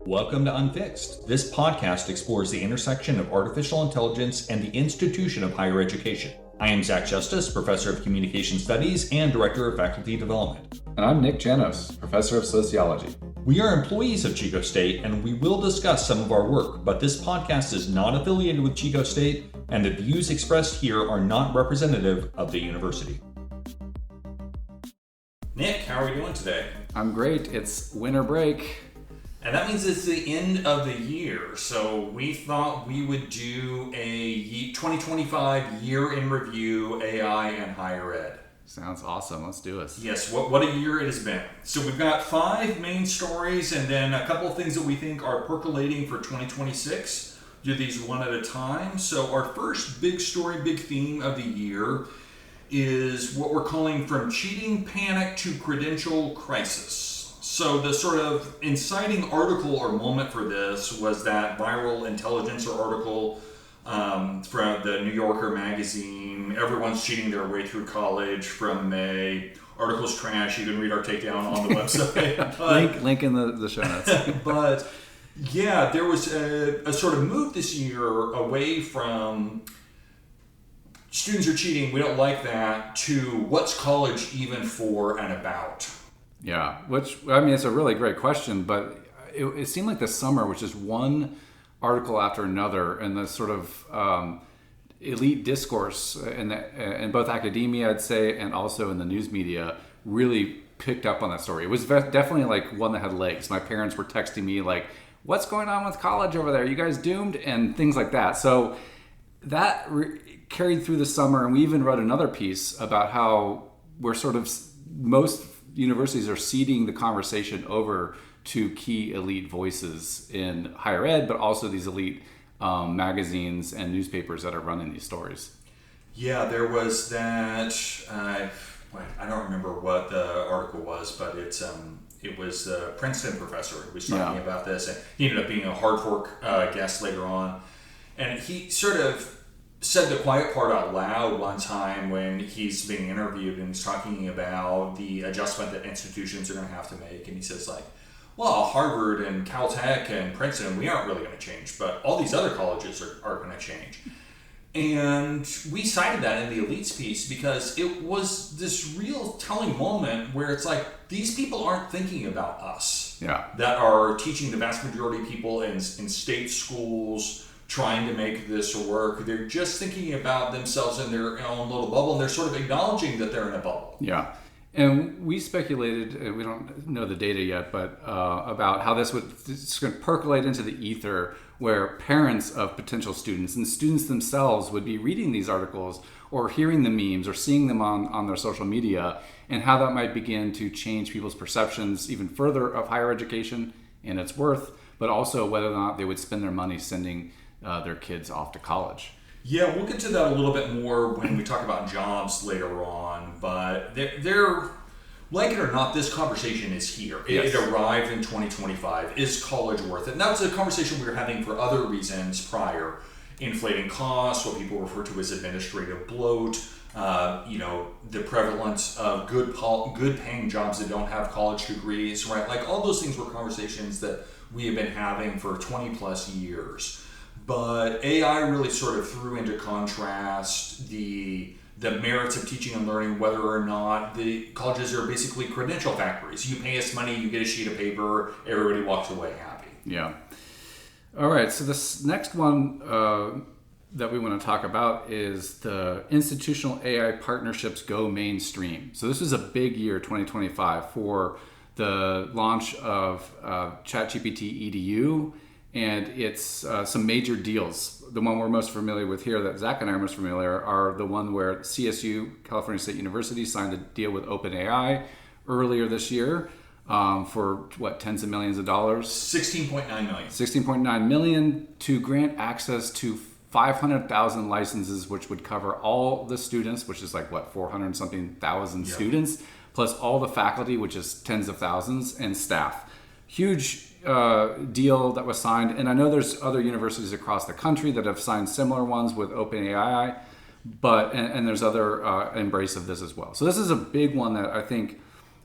Welcome to Unfixed. This podcast explores the intersection of artificial intelligence and the institution of higher education. I am Zach Justice, Professor of Communication Studies and Director of Faculty Development. And I'm Nik Janos, Professor of Sociology. We are employees of Chico State, and we will discuss some of our work, but this podcast is not affiliated with Chico State, and the views expressed here are not representative of the university. Nik, how are we doing today? I'm great. It's winter break. And that means it's the end of the year, so we thought we would do a 2025 year in review, AI and higher ed. Sounds awesome. Let's do it. Yes, what a year it has been. So we've got 5 main stories and then a couple of things that we think are percolating for 2026. Do these one at a time. So our first big story, big theme of the year is what we're calling From Cheating Panic to Credential Crisis. So the sort of inciting article or moment for this was that viral Intelligencer article from the New Yorker magazine. Everyone's cheating their way through college from May. Article's trash. You can read our takedown on the website. link in the show notes. But yeah, there was a sort of move this year away from students are cheating, we don't like that, to what's college even for and about. Yeah, which, I mean, it's a really great question, but it seemed like this summer was just one article after another, and the sort of elite discourse in both academia, I'd say, and also in the news media really picked up on that story. It was definitely like one that had legs. My parents were texting me like, what's going on with college over there? You guys doomed? And things like that. So that carried through the summer, and we even wrote another piece about how we're sort of, most universities are ceding the conversation over to key elite voices in higher ed, but also these elite magazines and newspapers that are running these stories. Yeah, there was that, I don't remember what the article was, but it was a Princeton professor who was talking about this, and he ended up being a hard fork guest later on. And he sort of said the quiet part out loud one time when he's being interviewed, and he's talking about the adjustment that institutions are going to have to make. And he says, like, well, Harvard and Caltech and Princeton, we aren't really going to change, but all these other colleges are going to change. And we cited that in the elites piece because it was this real telling moment where it's like, these people aren't thinking about us that are teaching the vast majority of people in state schools, trying to make this work. They're just thinking about themselves in their own little bubble, and they're sort of acknowledging that they're in a bubble. Yeah. And we speculated, and we don't know the data yet, but about how this would percolate into the ether, where parents of potential students and students themselves would be reading these articles or hearing the memes or seeing them on their social media, and how that might begin to change people's perceptions even further of higher education and its worth, but also whether or not they would spend their money sending their kids off to college. Yeah, we'll get to that a little bit more when we talk about jobs later on, but they're like it or not, this conversation is here. It arrived in 2025. Is college worth it? And that was a conversation we were having for other reasons prior. Inflating costs, what people refer to as administrative bloat, the prevalence of good paying jobs that don't have college degrees, right? Like all those things were conversations that we have been having for 20 plus years. But AI really sort of threw into contrast the merits of teaching and learning, whether or not the colleges are basically credential factories. You pay us money, you get a sheet of paper, everybody walks away happy. Yeah. All right, so this next one that we want to talk about is the institutional AI partnerships go mainstream. So this is a big year, 2025, for the launch of ChatGPT EDU, and it's some major deals. The one we're most familiar with here, that Zach and I are most familiar, are the one where CSU, California State University, signed a deal with OpenAI earlier this year for tens of millions of dollars? $16.9 million. $16.9 million to grant access to 500,000 licenses, which would cover all the students, which is 400 something thousand students, plus all the faculty, which is tens of thousands, and staff. Huge deal that was signed, and I know there's other universities across the country that have signed similar ones with OpenAI, but and there's other embrace of this as well. So this is a big one that I think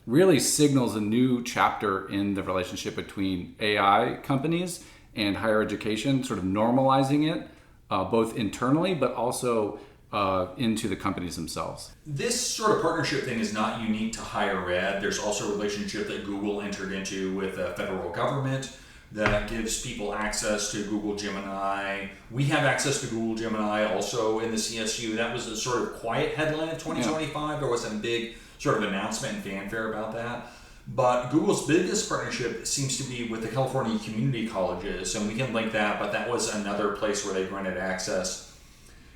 really signals a new chapter in the relationship between AI companies and higher education, sort of normalizing it both internally, but also into the companies themselves. This sort of partnership thing is not unique to higher ed. There's also a relationship that Google entered into with the federal government that gives people access to Google Gemini. We have access to Google Gemini also in the CSU. That was a sort of quiet headline of 2025. Yeah. There was a big sort of announcement and fanfare about that. But Google's biggest partnership seems to be with the California community colleges, and we can link that, but that was another place where they granted access.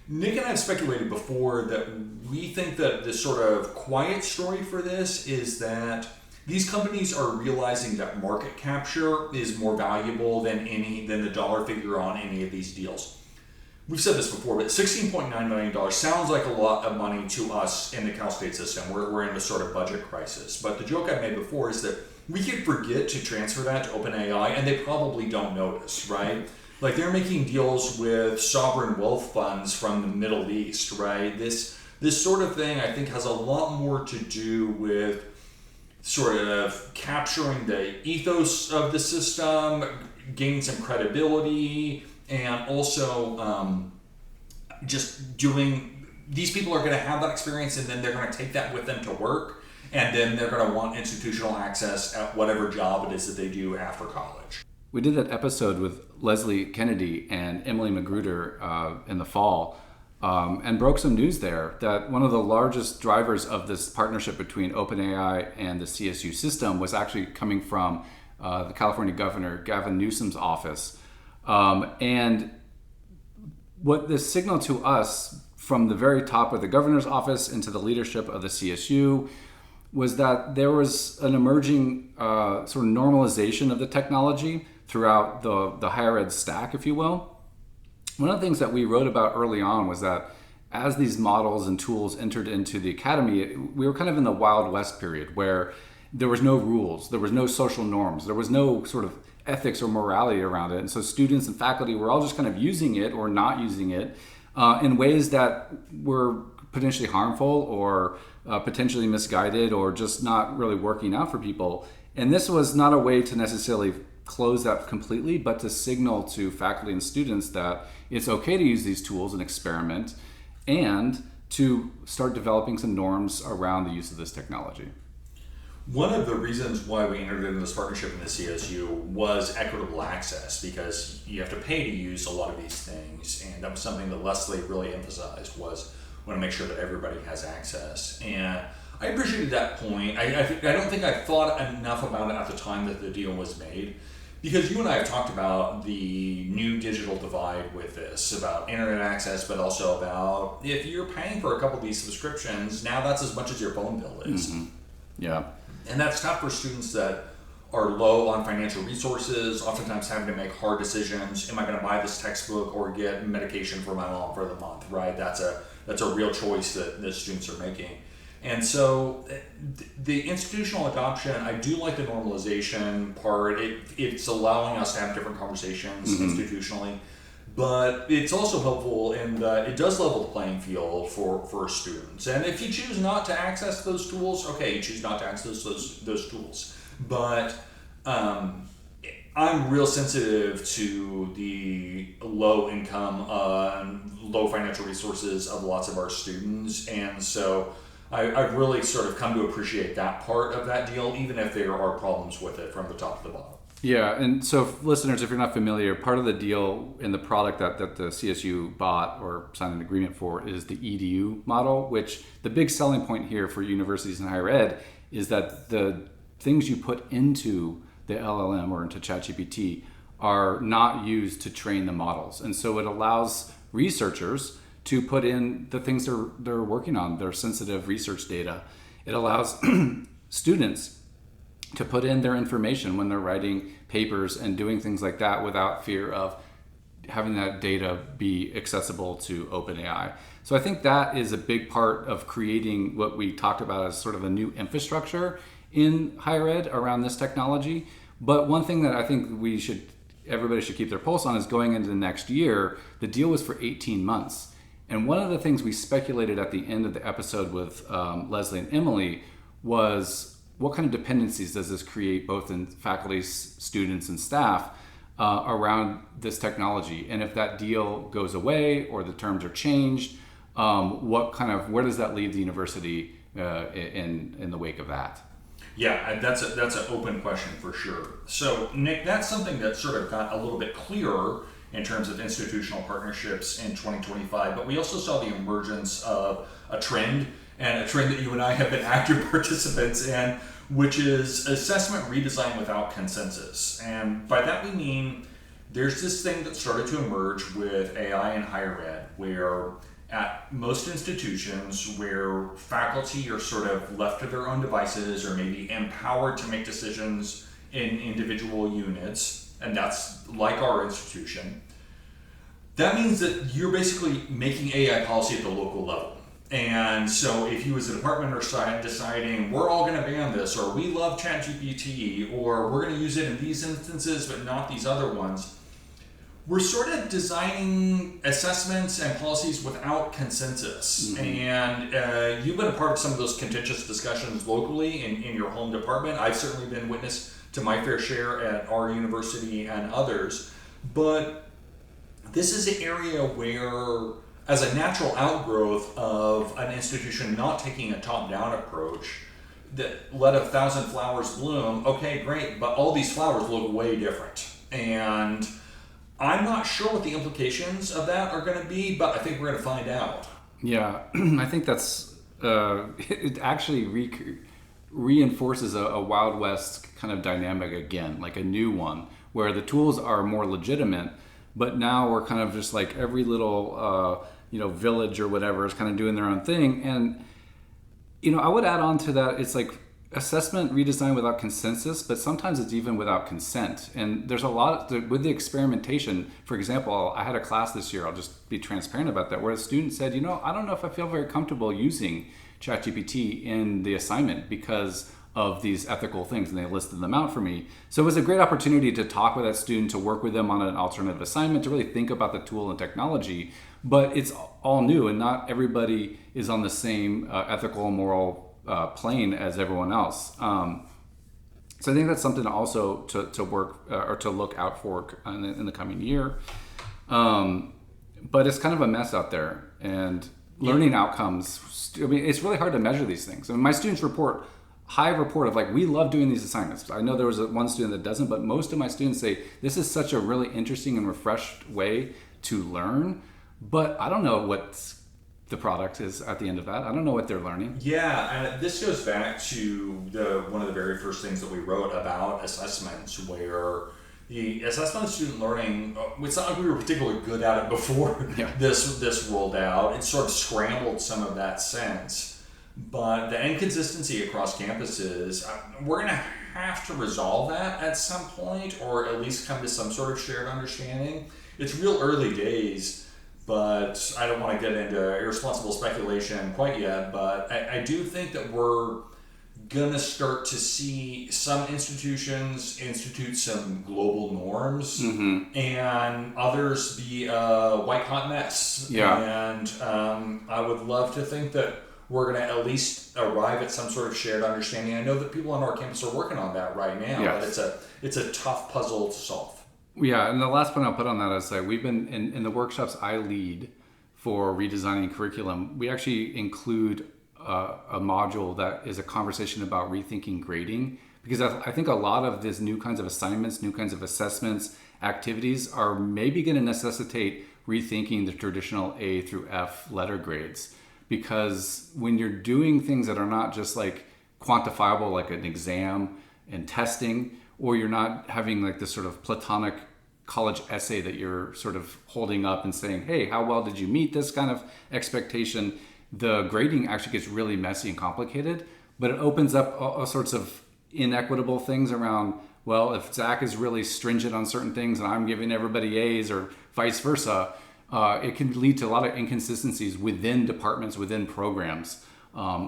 Nick and I have speculated before that we think that the sort of quiet story for this is that these companies are realizing that market capture is more valuable than the dollar figure on any of these deals. We've said this before, but $16.9 million sounds like a lot of money to us in the Cal State system. We're in a sort of budget crisis. But the joke I made before is that we could forget to transfer that to OpenAI, and they probably don't notice, right? Like, they're making deals with sovereign wealth funds from the Middle East, right? This sort of thing, I think, has a lot more to do with sort of capturing the ethos of the system, gaining some credibility, and also just doing, these people are going to have that experience, and then they're going to take that with them to work, and then they're going to want institutional access at whatever job it is that they do after college. We did that episode with Leslie Kennedy and Emily Magruder in the fall, and broke some news there that one of the largest drivers of this partnership between OpenAI and the CSU system was actually coming from the California Governor Gavin Newsom's office. And what this signaled to us from the very top of the governor's office into the leadership of the CSU was that there was an emerging sort of normalization of the technology throughout the higher ed stack, if you will. One of the things that we wrote about early on was that as these models and tools entered into the academy, we were kind of in the Wild West period where there was no rules, there was no social norms, there was no sort of ethics or morality around it. And so students and faculty were all just kind of using it or not using it in ways that were potentially harmful or potentially misguided or just not really working out for people. And this was not a way to necessarily close that completely, but to signal to faculty and students that it's okay to use these tools and experiment, and to start developing some norms around the use of this technology. One of the reasons why we entered into this partnership in the CSU was equitable access, because you have to pay to use a lot of these things, and that was something that Leslie really emphasized, was we want to make sure that everybody has access. And I appreciated that point. I don't think I thought enough about it at the time that the deal was made, because you and I have talked about the new digital divide with this, about internet access, but also about if you're paying for a couple of these subscriptions, now that's as much as your phone bill is. Mm-hmm. Yeah. And that's tough for students that are low on financial resources, oftentimes having to make hard decisions. Am I going to buy this textbook or get medication for my mom for the month, right? That's a real choice that students are making. And so the institutional adoption, I do like the normalization part. It's allowing us to have different conversations institutionally, but it's also helpful in that it does level the playing field for students. And if you choose not to access those tools, okay, you choose not to access those tools. But I'm real sensitive to the low income, low financial resources of lots of our students. And so I've really sort of come to appreciate that part of that deal, even if there are problems with it from the top to the bottom. Yeah, and so listeners, if you're not familiar, part of the deal in the product that the CSU bought or signed an agreement for is the EDU model, which the big selling point here for universities and higher ed is that the things you put into the LLM or into ChatGPT are not used to train the models. And so it allows researchers to put in the things they're working on, their sensitive research data. It allows students to put in their information when they're writing papers and doing things like that without fear of having that data be accessible to OpenAI. So I think that is a big part of creating what we talked about as sort of a new infrastructure in higher ed around this technology. But one thing that I think everybody should keep their pulse on is going into the next year. The deal was for 18 months. And one of the things we speculated at the end of the episode with Leslie and Emily was what kind of dependencies does this create both in faculty, students, and staff around this technology? And if that deal goes away or the terms are changed, where does that leave the university in the wake of that? Yeah, that's an open question for sure. So, Nick, that's something that sort of got a little bit clearer in terms of institutional partnerships in 2025, but we also saw the emergence of a trend, and a trend that you and I have been active participants in, which is assessment redesign without consensus. And by that we mean there's this thing that started to emerge with AI in higher ed, where at most institutions where faculty are sort of left to their own devices or maybe empowered to make decisions in individual units, and that's like our institution, that means that you're basically making AI policy at the local level. And so if you as a department are deciding we're all going to ban this, or we love ChatGPT, or we're going to use it in these instances but not these other ones, we're sort of designing assessments and policies without consensus. Mm-hmm. And you've been a part of some of those contentious discussions locally in your home department. I've certainly been witness to my fair share at our university and others. But this is an area where, as a natural outgrowth of an institution not taking a top-down approach that let 1,000 flowers bloom, okay, great, but all these flowers look way different. And I'm not sure what the implications of that are going to be, but I think we're going to find out. Yeah, I think that's it actually reinforces a Wild West kind of dynamic again, like a new one, where the tools are more legitimate, but now we're kind of just like every little village or whatever is kind of doing their own thing. And I would add on to that, it's like assessment redesign without consensus, but sometimes it's even without consent. And there's a lot with the experimentation. For example, I had a class this year, I'll just be transparent about that, where a student said, I don't know if I feel very comfortable using ChatGPT in the assignment because of these ethical things, and they listed them out for me. So it was a great opportunity to talk with that student, to work with them on an alternative assignment, to really think about the tool and technology. But it's all new, and not everybody is on the same ethical and moral plane as everyone else. So I think that's something also to work or to look out for in the coming year. But it's kind of a mess out there, and learning outcomes, it's really hard to measure these things. My students report of like, we love doing these assignments. I know there was one student that doesn't, but most of my students say this is such a really interesting and refreshed way to learn, but I don't know what the product is at the end of that. I don't know what they're learning. Yeah, and this goes back to one of the very first things that we wrote about assessments, where the assessment of student learning, it's not like we were particularly good at it before this rolled out. It sort of scrambled some of that sense. But the inconsistency across campuses, we're going to have to resolve that at some point, or at least come to some sort of shared understanding. It's real early days, but I don't want to get into irresponsible speculation quite yet, but I do think that we're going to start to see some institutions institute some global norms, mm-hmm. and others be a white-hot mess. Yeah. And I would love to think that we're going to at least arrive at some sort of shared understanding. I know that people on our campus are working on that right now, yes. But it's a tough puzzle to solve. Yeah, and the last point I'll put on that is that we've been, in the workshops I lead for redesigning curriculum, we actually include a module that is a conversation about rethinking grading, because I think a lot of these new kinds of assignments, new kinds of assessments, activities are maybe going to necessitate rethinking the traditional A through F letter grades. Because when you're doing things that are not just like quantifiable, like an exam and testing, or you're not having like this sort of platonic college essay that you're sort of holding up and saying, hey, how well did you meet this kind of expectation? The grading actually gets really messy and complicated, but it opens up all sorts of inequitable things around, well, if Zach is really stringent on certain things and I'm giving everybody A's, or vice versa, it can lead to a lot of inconsistencies within departments, within programs,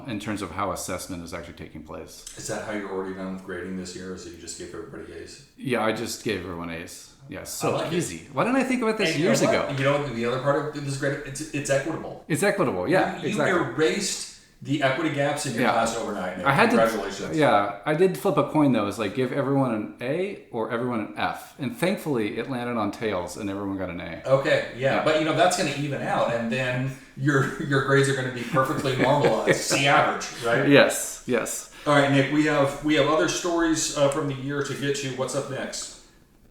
in terms of how assessment is actually taking place. Is that how you're already done with grading this year, or is it you just gave everybody A's? Yeah, I just gave everyone A's. Yeah, so like easy. Why didn't I think about this years ago? The other part of this grade, it's equitable. It's equitable, yeah. You erased the equity gaps in your class overnight, Nick. I had Congratulations. I did flip a coin though. It's like give everyone an A or everyone an F, and thankfully it landed on tails, and everyone got an A. Okay, yeah, but that's going to even out, and then your grades are going to be perfectly normalized, C average, right? Yes. All right, Nick, we have other stories from the year to get to. What's up next?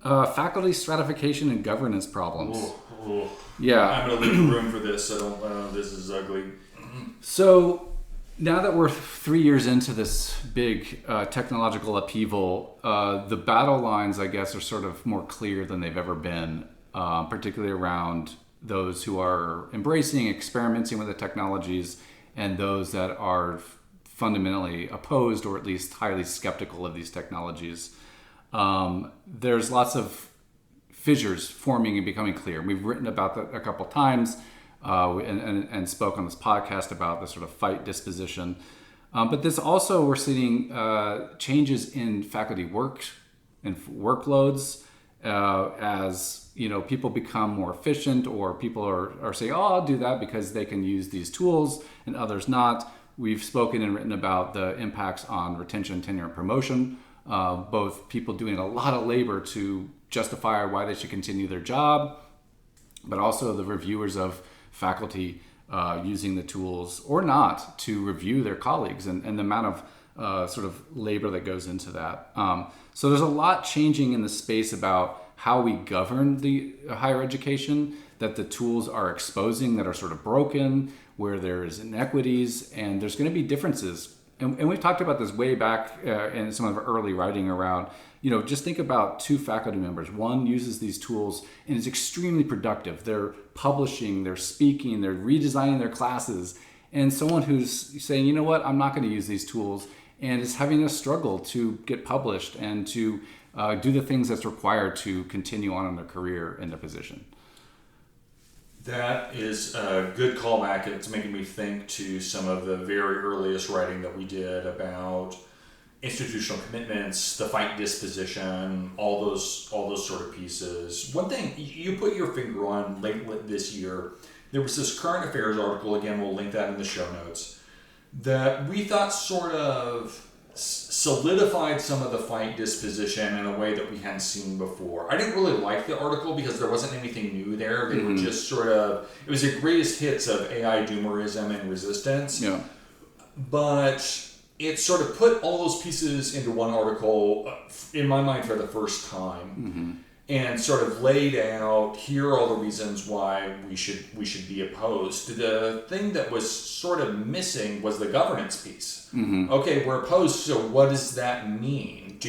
Faculty stratification and governance problems. Ooh. Yeah, I'm going to leave the room for this. This is ugly. So now that we're 3 years into this big technological upheaval, the battle lines, I guess, are sort of more clear than they've ever been, particularly around those who are embracing, experimenting with the technologies, and those that are fundamentally opposed or at least highly skeptical of these technologies. There's lots of fissures forming and becoming clear. We've written about that a couple times. And spoke on this podcast about the sort of fight disposition. But this also, we're seeing changes in faculty work and workloads as people become more efficient, or people are saying, oh, I'll do that because they can use these tools and others not. We've spoken and written about the impacts on retention, tenure, and promotion, both people doing a lot of labor to justify why they should continue their job, but also the reviewers of faculty using the tools or not to review their colleagues, and the amount of sort of labor that goes into that. So there's a lot changing in the space about how we govern the higher education that the tools are exposing that are sort of broken, where there is inequities, and there's going to be differences. And we've talked about this way back in some of our early writing around, just think about two faculty members. One uses these tools and is extremely productive. They're publishing, they're speaking, they're redesigning their classes. And someone who's saying, you know what, I'm not going to use these tools, and is having a struggle to get published and to do the things that's required to continue on in their career in their position. That is a good callback. It's making me think to some of the very earliest writing that we did about institutional commitments, the fight disposition, all those sort of pieces. One thing you put your finger on late this year, there was this current affairs article, again, we'll link that in the show notes, that we thought sort of solidified some of the fight disposition in a way that we hadn't seen before. I didn't really like the article because there wasn't anything new there. They were just sort of, it was the greatest hits of AI doomerism and resistance. Yeah. But it sort of put all those pieces into one article, in my mind, for the first time, and sort of laid out, here are all the reasons why we should be opposed. The thing that was sort of missing was the governance piece. Okay, we're opposed, so what does that mean?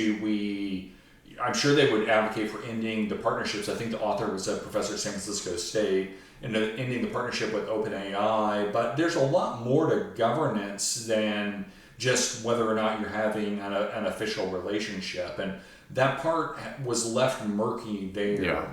I'm sure they would advocate for ending the partnerships. I think the author was a professor at San Francisco State, and ending the partnership with OpenAI, but there's a lot more to governance than just whether or not you're having an official relationship. And that part was left murky there. Yeah.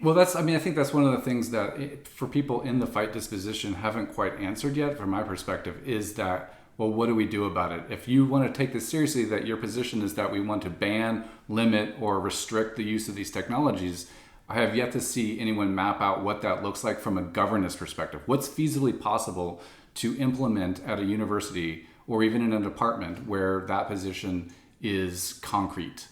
Well, I think that's one of the things that for people in the fight disposition haven't quite answered yet, from my perspective, is that, well, what do we do about it? If you want to take this seriously, that your position is that we want to ban, limit, or restrict the use of these technologies, I have yet to see anyone map out what that looks like from a governance perspective. What's feasibly possible to implement at a university or even in a department where that position is concrete?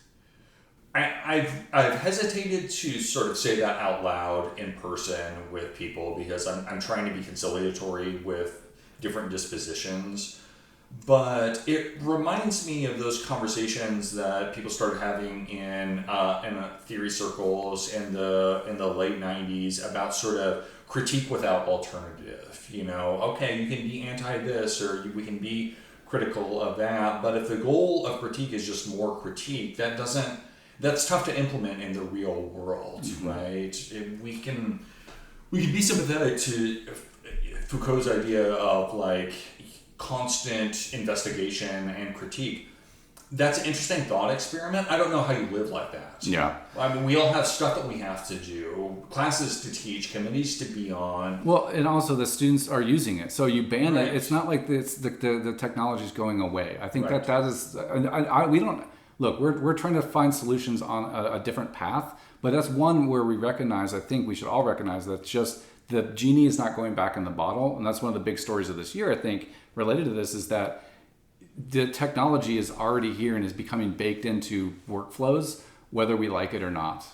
I've hesitated to sort of say that out loud in person with people because I'm trying to be conciliatory with different dispositions. But it reminds me of those conversations that people started having in theory circles in the late 90s about sort of critique without alternative. Okay, you can be anti this, or we can be critical of that, but if the goal of critique is just more critique, that's tough to implement in the real world, right? We can be sympathetic to Foucault's idea of like constant investigation and critique. That's an interesting thought experiment. I don't know how you live like that. Yeah. I mean, we all have stuff that we have to do, classes to teach, committees to be on. Well, and also the students are using it. So you ban it. It's not like the technology is going away. I think that is, we don't, look, we're trying to find solutions on a different path, but that's one where we recognize, I think we should all recognize that just the genie is not going back in the bottle. And that's one of the big stories of this year, I think, related to this, is that the technology is already here and is becoming baked into workflows, whether we like it or not.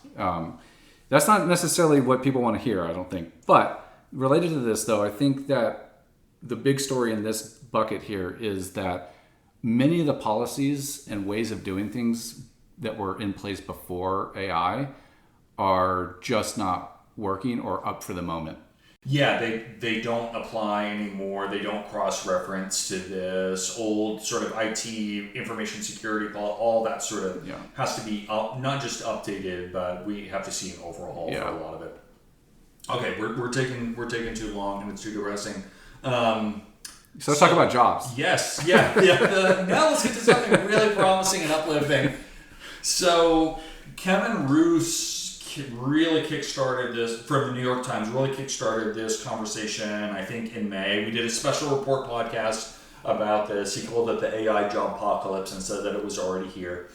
That's not necessarily what people want to hear, I don't think. But related to this, though, I think that the big story in this bucket here is that many of the policies and ways of doing things that were in place before AI are just not working or up for the moment. Yeah, they don't apply anymore. They don't cross-reference to this old sort of IT information security, all that sort of has to be not just updated, but we have to see an overhaul for a lot of it. Okay, we're taking too long and it's too depressing. So let's talk about jobs. Yes, yeah. Now let's get to something really promising and uplifting. So Kevin Roose really kickstarted this, from the New York Times, really kickstarted this conversation, I think, in May. We did a special report podcast about this. He called it the AI job apocalypse and said that it was already here.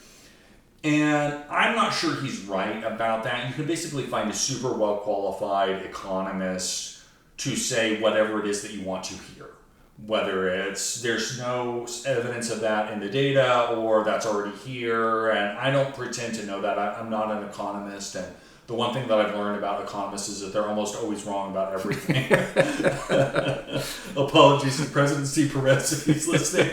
And I'm not sure he's right about that. You can basically find a super well-qualified economist to say whatever it is that you want to hear. Whether it's there's no evidence of that in the data or that's already here. And I don't pretend to know that. I'm not an economist. And the one thing that I've learned about economists is that they're almost always wrong about everything. Apologies to President Steve Perez if he's listening.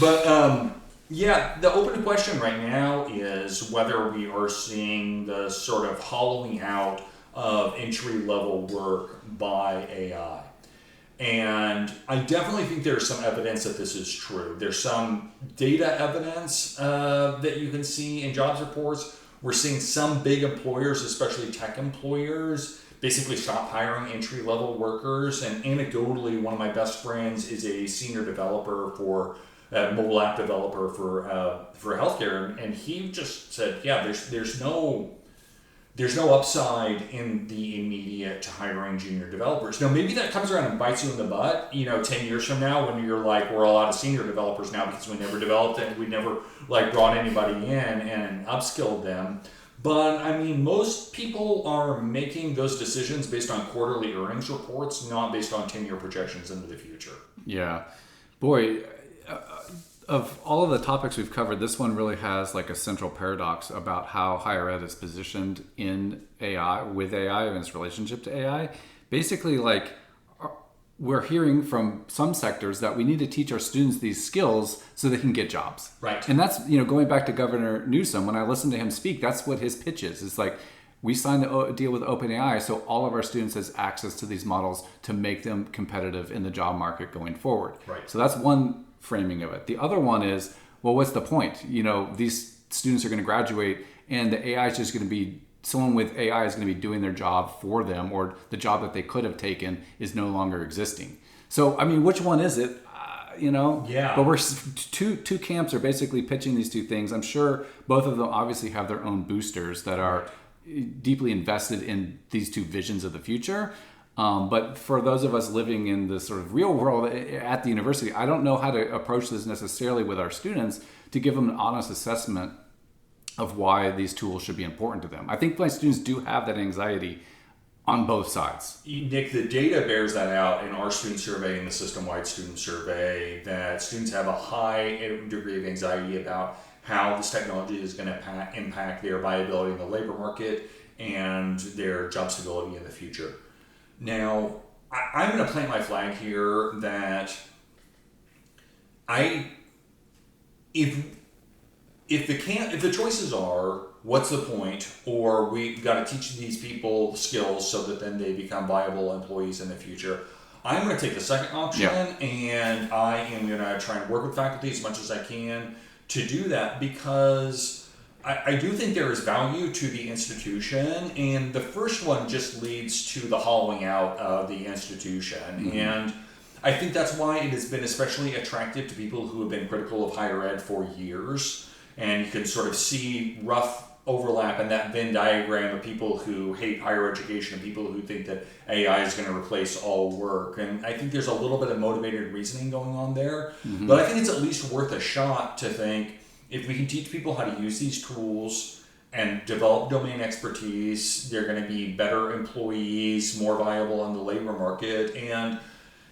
But yeah, the open question right now is whether we are seeing the sort of hollowing out of entry-level work by AI. And I definitely think there's some evidence that this is true. There's some data evidence that you can see in jobs reports. We're seeing some big employers, especially tech employers, basically stop hiring entry-level workers. And anecdotally, one of my best friends is a senior developer for mobile app developer for healthcare, and he just said, yeah, there's no upside in the immediate to hiring junior developers. Now, maybe that comes around and bites you in the butt, 10 years from now when you're like, we're a lot of senior developers now because we never developed it. We never brought anybody in and upskilled them. But I mean, most people are making those decisions based on quarterly earnings reports, not based on 10-year projections into the future. Yeah. Boy, of all of the topics we've covered, this one really has like a central paradox about how higher ed is positioned in AI, with AI and its relationship to AI. Basically, we're hearing from some sectors that we need to teach our students these skills so they can get jobs. Right. And that's, going back to Governor Newsom, when I listen to him speak, that's what his pitch is. It's like, we signed a deal with OpenAI so all of our students has access to these models to make them competitive in the job market going forward. Right. So that's one framing of it. The other one is, well, what's the point? These students are going to graduate and the AI is just going to be, someone with AI is going to be doing their job for them, or the job that they could have taken is no longer existing. So, I mean, which one is it? Yeah. But we're two camps are basically pitching these two things. I'm sure both of them obviously have their own boosters that are deeply invested in these two visions of the future. But for those of us living in the sort of real world at the university, I don't know how to approach this necessarily with our students to give them an honest assessment of why these tools should be important to them. I think my students do have that anxiety on both sides. Nick, the data bears that out in our student survey and the system-wide student survey, that students have a high degree of anxiety about how this technology is going to impact their viability in the labor market and their job stability in the future. Now, I'm going to plant my flag here that if the choices are what's the point, or we've got to teach these people skills so that then they become viable employees in the future, I'm going to take the second option, and I am going to try and work with faculty as much as I can to do that, because I do think there is value to the institution, and the first one just leads to the hollowing out of the institution. Mm-hmm. And I think that's why it has been especially attractive to people who have been critical of higher ed for years. And you can sort of see rough overlap in that Venn diagram of people who hate higher education and people who think that AI is going to replace all work. And I think there's a little bit of motivated reasoning going on there. Mm-hmm. But I think it's at least worth a shot to think, if we can teach people how to use these tools and develop domain expertise. They're going to be better employees, more viable on the labor market. And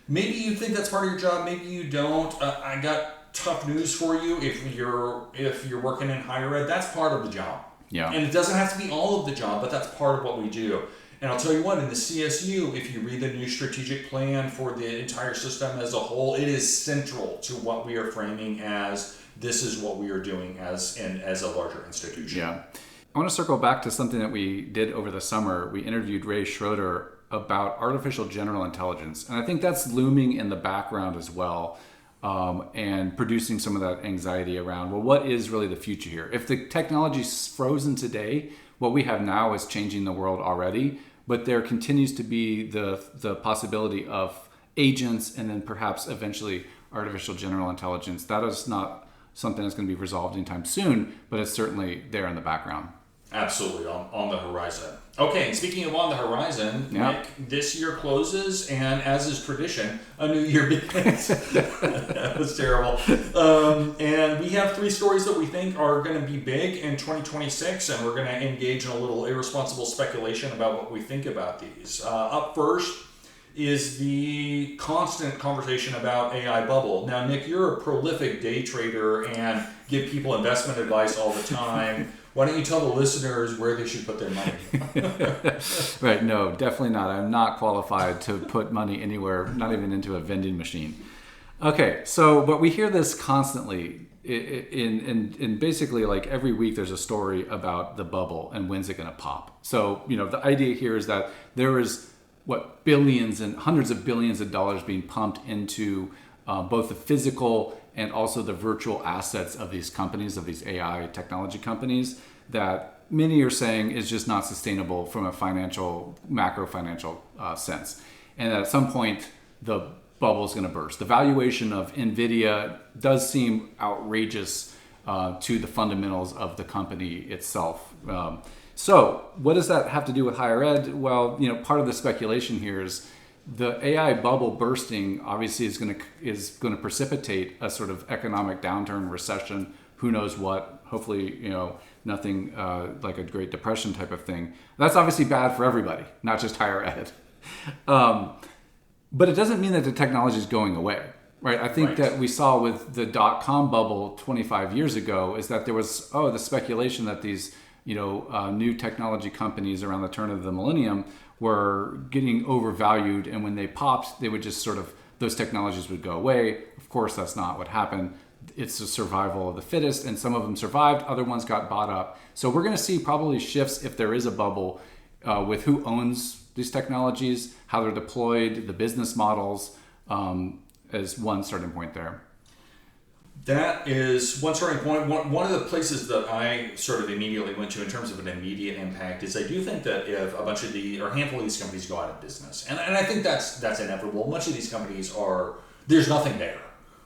maybe you think that's part of your job, maybe you don't. I got tough news for you. If you're working in higher ed, that's part of the job. Yeah. And it doesn't have to be all of the job, but that's part of what we do. And I'll tell you what, in the CSU, if you read the new strategic plan for the entire system as a whole, it is central to what we are framing as this is what we are doing as a larger institution. Yeah. I want to circle back to something that we did over the summer. We interviewed Ray Schroeder about artificial general intelligence. And I think that's looming in the background as well, and producing some of that anxiety around, well, what is really the future here? If the technology's frozen today, what we have now is changing the world already, but there continues to be the possibility of agents and then perhaps eventually artificial general intelligence. That is not something that's going to be resolved anytime soon, but it's certainly there in the background. Absolutely, on the horizon. Okay, and speaking of on the horizon, Nick, this year closes, and as is tradition, a new year begins. That was terrible. And we have 3 stories that we think are going to be big in 2026, and we're going to engage in a little irresponsible speculation about what we think about these. Up first is the constant conversation about AI bubble. Now, Nick, you're a prolific day trader and give people investment advice all the time. Why don't you tell the listeners where they should put their money? Right, no, definitely not. I'm not qualified to put money anywhere, not even into a vending machine. Okay, so, but we hear this constantly in basically like every week there's a story about the bubble and when's it going to pop. So, the idea here is that there is billions and hundreds of billions of dollars being pumped into both the physical and also the virtual assets of these companies, of these AI technology companies, that many are saying is just not sustainable from a macro financial sense. And at some point, the bubble is going to burst. The valuation of NVIDIA does seem outrageous to the fundamentals of the company itself. So what does that have to do with higher ed? Well, part of the speculation here is the AI bubble bursting obviously is going to precipitate a sort of economic downturn, recession, who knows what. Hopefully, nothing like a Great Depression type of thing. That's obviously bad for everybody, not just higher ed. But it doesn't mean that the technology is going away, right? I think that we saw with the .com bubble 25 years ago is that there was the speculation that these new technology companies around the turn of the millennium were getting overvalued, and when they popped, they would just those technologies would go away. Of course, that's not what happened. It's the survival of the fittest, and some of them survived, other ones got bought up. So we're going to see probably shifts if there is a bubble with who owns these technologies, how they're deployed, the business models, as one starting point there. That is one starting point. One of the places that I sort of immediately went to in terms of an immediate impact is I do think that if a bunch of a handful of these companies go out of business, and I think that's inevitable. Much of these companies there's nothing there,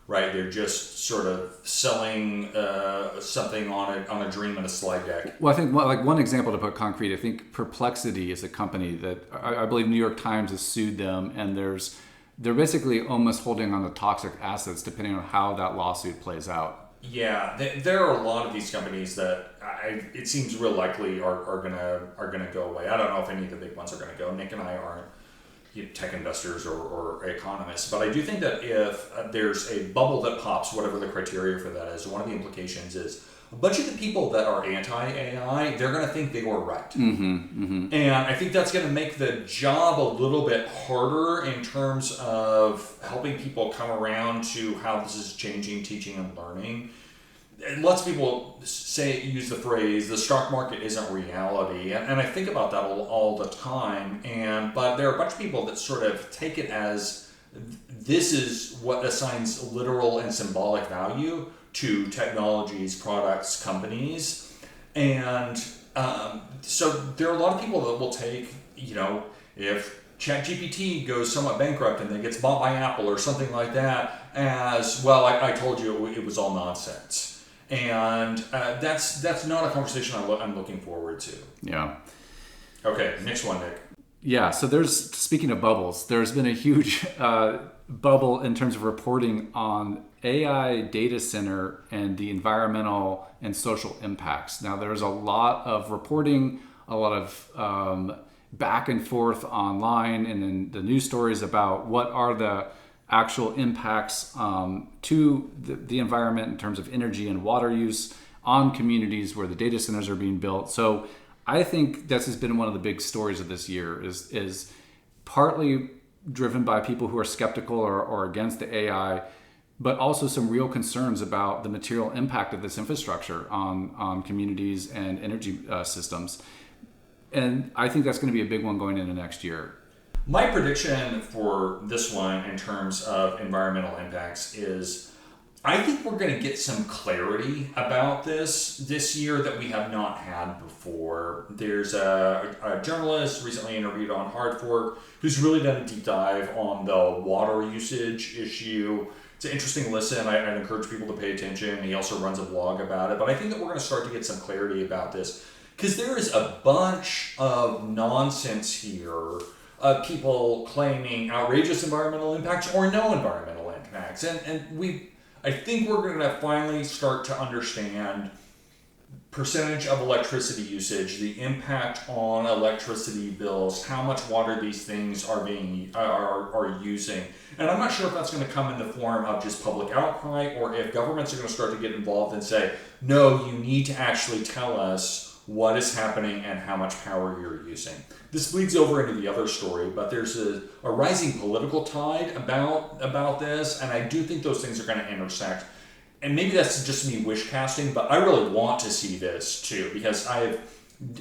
right? They're just sort of selling something on a dream and a slide deck. Well, I think one example to put concrete, I think Perplexity is a company that I believe New York Times has sued them, and they're basically almost holding on to toxic assets depending on how that lawsuit plays out. Yeah, there are a lot of these companies that it seems real likely are gonna go away. I don't know if any of the big ones are gonna go. Nick and I aren't tech investors or economists, but I do think that if there's a bubble that pops, whatever the criteria for that is, one of the implications is a bunch of the people that are anti-AI, they're going to think they were right. And I think that's going to make the job a little bit harder in terms of helping people come around to how this is changing teaching and learning. And lots of people use the phrase, the stock market isn't reality. And I think about that all the time. But there are a bunch of people that sort of take it as this is what assigns literal and symbolic value to technologies, products, companies. And so there are a lot of people that will take, if ChatGPT goes somewhat bankrupt and then gets bought by Apple or something like that as, well, I told you it was all nonsense. And that's not a conversation I'm looking forward to. Yeah. Okay, next one, Nick. Yeah, so speaking of bubbles, there's been a huge bubble in terms of reporting on AI data center and the environmental and social impacts. Now, there's a lot of reporting, a lot of back and forth online and in the news stories about what are the actual impacts to the environment in terms of energy and water use on communities where the data centers are being built. So I think this has been one of the big stories of this year is partly driven by people who are skeptical or against the AI, but also some real concerns about the material impact of this infrastructure on communities and energy systems. And I think that's going to be a big one going into next year. My prediction for this one in terms of environmental impacts is I think we're going to get some clarity about this year that we have not had before. There's a journalist recently interviewed on Hard Fork who's really done a deep dive on the water usage issue. It's an interesting listen. I'd encourage people to pay attention. He also runs a blog about it. But I think that we're going to start to get some clarity about this because there is a bunch of nonsense here of people claiming outrageous environmental impacts or no environmental impacts. I think we're going to finally start to understand percentage of electricity usage, the impact on electricity bills, how much water these things are using. And I'm not sure if that's going to come in the form of just public outcry or if governments are going to start to get involved and say, no, you need to actually tell us what is happening and how much power you're using. This bleeds over into the other story, but there's a rising political tide about this, and I do think those things are going to intersect. And maybe that's just me wish casting, but I really want to see this too, because I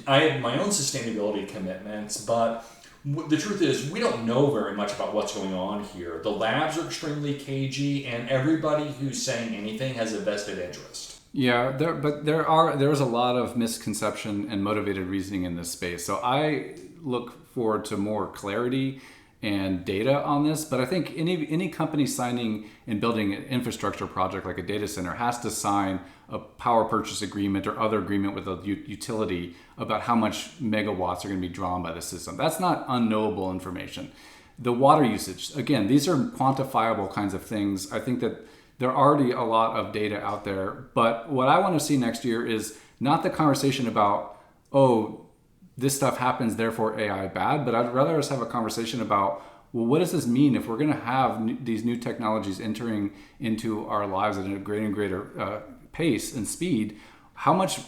have my own sustainability commitments, but the truth is we don't know very much about what's going on here. The labs are extremely cagey, and everybody who's saying anything has a vested interest. Yeah, there is a lot of misconception and motivated reasoning in this space. So I look forward to more clarity and data on this. But I think any company signing and building an infrastructure project like a data center has to sign a power purchase agreement or other agreement with a utility about how much megawatts are going to be drawn by the system. That's not unknowable information. The water usage, again, these are quantifiable kinds of things. I think that there are already a lot of data out there, but what I want to see next year is not the conversation about, oh, this stuff happens, therefore AI bad, but I'd rather us have a conversation about, well, what does this mean if we're going to have these new technologies entering into our lives at a greater and greater pace and speed? How much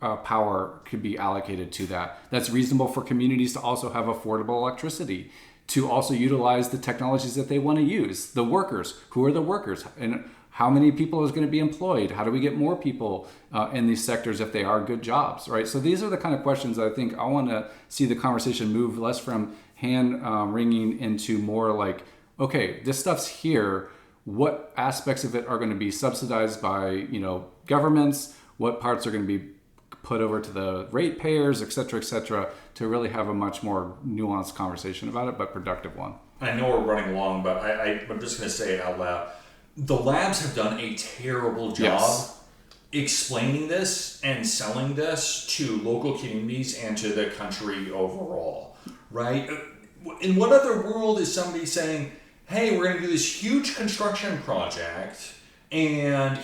power could be allocated to that? That's reasonable for communities to also have affordable electricity, to also utilize the technologies that they want to use. The workers, who are the workers? And how many people is going to be employed? How do we get more people in these sectors if they are good jobs, right? So these are the kind of questions I think I want to see the conversation move less from hand wringing into more like, okay, this stuff's here. What aspects of it are going to be subsidized by, governments? What parts are going to be put over to the ratepayers, et cetera, to really have a much more nuanced conversation about it, but productive one. I know we're running long, but I'm just going to say it out loud. The labs have done a terrible job explaining this and selling this to local communities and to the country overall, right? In what other world is somebody saying, hey, we're going to do this huge construction project and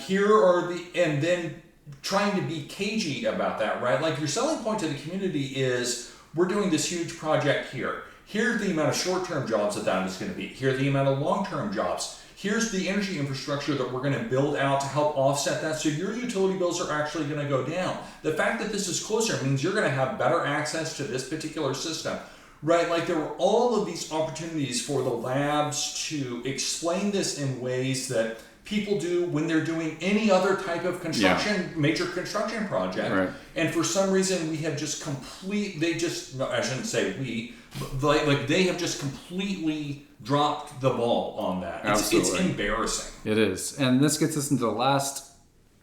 and then trying to be cagey about that, right? Like your selling point to the community is we're doing this huge project here. Here's the amount of short-term jobs that is going to be. Here's the amount of long-term jobs. Here's the energy infrastructure that we're going to build out to help offset that so your utility bills are actually going to go down. The fact that this is closer means you're going to have better access to this particular system, right? Like there were all of these opportunities for the labs to explain this in ways that people do when they're doing any other type of construction, major construction project. Right. And for some reason we have just I shouldn't say we, but like they have just completely dropped the ball on that. It's embarrassing. It is. And this gets us into the last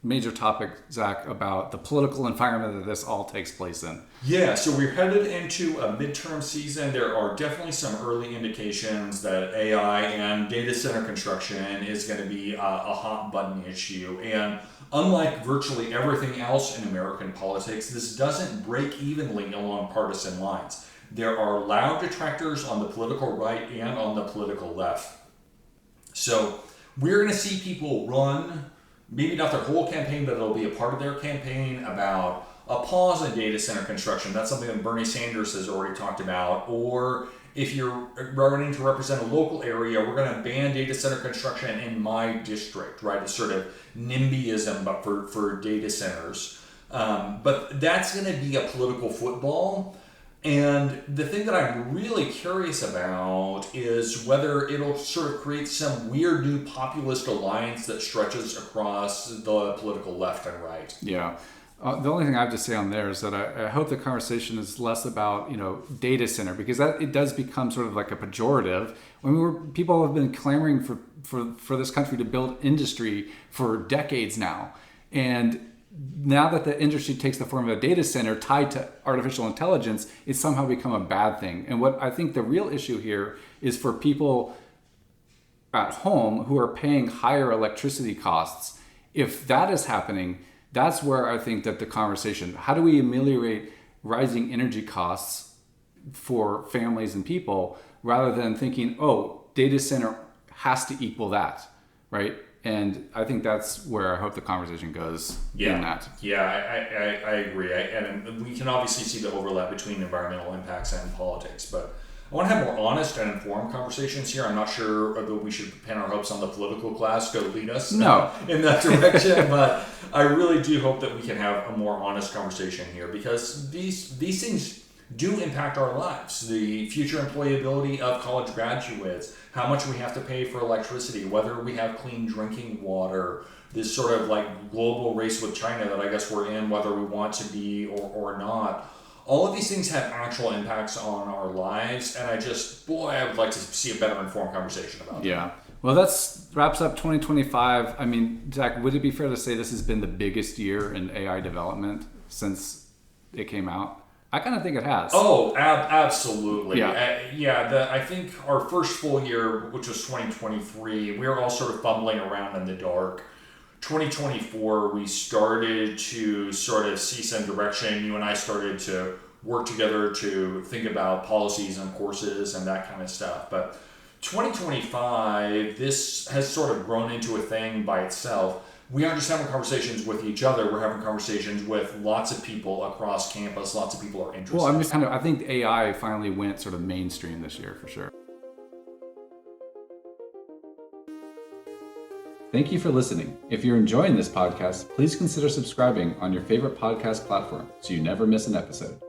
major topic, Zach, about the political environment that this all takes place in. Yeah, so we're headed into a midterm season. There are definitely some early indications that AI and data center construction is going to be a hot button issue. And unlike virtually everything else in American politics, this doesn't break evenly along partisan lines. there are loud detractors on the political right and on the political left. So we're going to see people run, maybe not their whole campaign, but it'll be a part of their campaign about a pause in data center construction. That's something that Bernie Sanders has already talked about. Or if you're running to represent a local area, we're going to ban data center construction in my district, right? It's sort of NIMBYism, but for data centers. But that's going to be a political football. And the thing that I'm really curious about is whether it'll sort of create some weird new populist alliance that stretches across the political left and right. Yeah. The only thing I have to say on there is that I hope the conversation is less about, data center, because that it does become sort of like a pejorative. People have been clamoring for this country to build industry for decades now. And now that the industry takes the form of a data center tied to artificial intelligence, it's somehow become a bad thing. And what I think the real issue here is for people at home who are paying higher electricity costs. If that is happening, that's where I think that the conversation, how do we ameliorate rising energy costs for families and people, rather than thinking, oh, data center has to equal that, right? And I think that's where I hope the conversation goes in that. Yeah, I agree. And we can obviously see the overlap between environmental impacts and politics, but I want to have more honest and informed conversations here. I'm not sure that we should pin our hopes on the political class to lead us in that direction, but I really do hope that we can have a more honest conversation here, because these things do impact our lives. The future employability of college graduates, how much we have to pay for electricity, whether we have clean drinking water, this sort of like global race with China that I guess we're in, whether we want to be or not. All of these things have actual impacts on our lives, and I would like to see a better informed conversation about it. Yeah. Well, that wraps up 2025. I mean, Zach, would it be fair to say this has been the biggest year in AI development since it came out? I kind of think it has. Oh, absolutely. Yeah. I think our first full year, which was 2023, we were all sort of fumbling around in the dark. 2024, we started to sort of see some direction. You and I started to work together to think about policies and courses and that kind of stuff. But 2025, this has sort of grown into a thing by itself. We aren't just having conversations with each other. We're having conversations with lots of people across campus. Lots of people are interested. Well, I think AI finally went sort of mainstream this year for sure. Thank you for listening. If you're enjoying this podcast, please consider subscribing on your favorite podcast platform so you never miss an episode.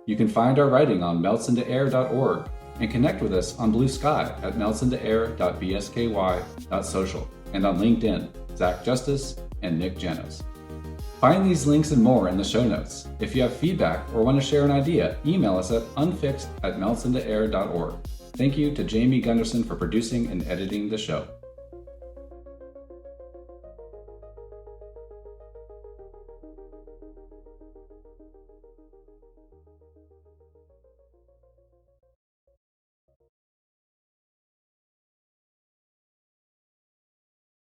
You can find our writing on meltsintoair.org and connect with us on Blue Sky at meltsintoair.bsky.social and on LinkedIn, Zach Justice and Nick Janos. Find these links and more in the show notes. If you have feedback or want to share an idea, email us at unfixed@meltsintoair.org. Thank you to Jamie Gunderson for producing and editing the show.